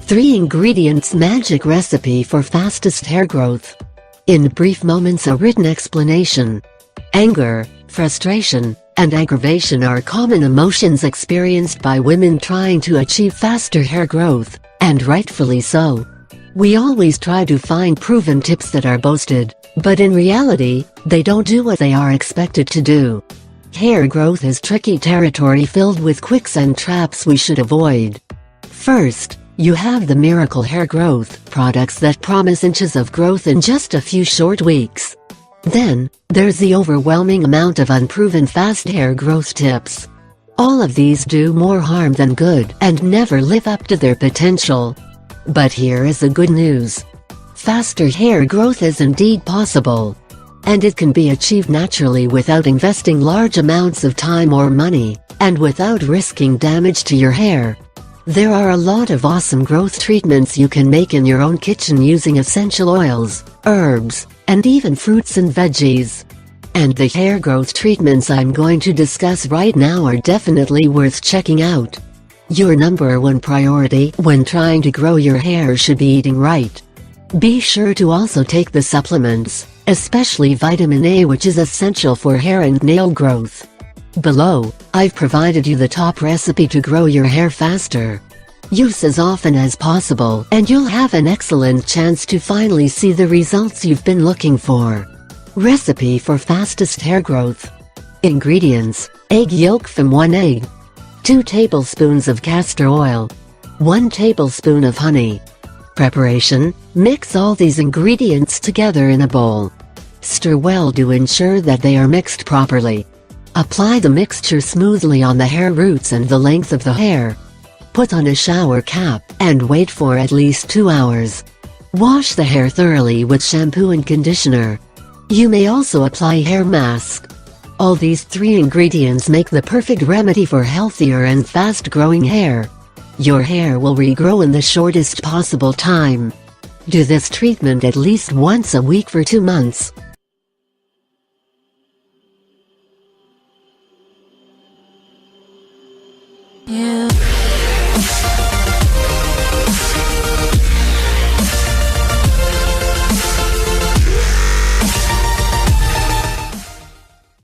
3 ingredients magic recipe for fastest hair growth. In brief moments, a written explanation. Anger, frustration, and aggravation are common emotions experienced by women trying to achieve faster hair growth, and rightfully so. We always try to find proven tips that are boasted, but in reality, they don't do what they are expected to do. Hair growth is tricky territory filled with quicksand traps we should avoid. First, you have the miracle hair growth products that promise inches of growth in just a few short weeks. Then, there's the overwhelming amount of unproven fast hair growth tips. All of these do more harm than good and never live up to their potential. But here is the good news. Faster hair growth is indeed possible. And it can be achieved naturally without investing large amounts of time or money, and without risking damage to your hair. There are a lot of awesome growth treatments you can make in your own kitchen using essential oils, herbs, and even fruits and veggies. And the hair growth treatments I'm going to discuss right now are definitely worth checking out. Your #1 priority when trying to grow your hair should be eating right. Be sure to also take the supplements, especially vitamin A, which is essential for hair and nail growth. Below, I've provided you the top recipe to grow your hair faster. Use as often as possible and you'll have an excellent chance to finally see the results you've been looking for. Recipe for fastest hair growth. Ingredients: egg yolk from 1 egg, 2 tablespoons of castor oil, 1 tablespoon of honey. Preparation: mix all these ingredients together in a bowl. Stir well to ensure that they are mixed properly. Apply the mixture smoothly on the hair roots and the length of the hair. Put on a shower cap and wait for at least 2 hours. Wash the hair thoroughly with shampoo and conditioner. You may also apply hair mask. All these 3 ingredients make the perfect remedy for healthier and fast-growing hair. Your hair will regrow in the shortest possible time. Do this treatment at least once a week for 2 months.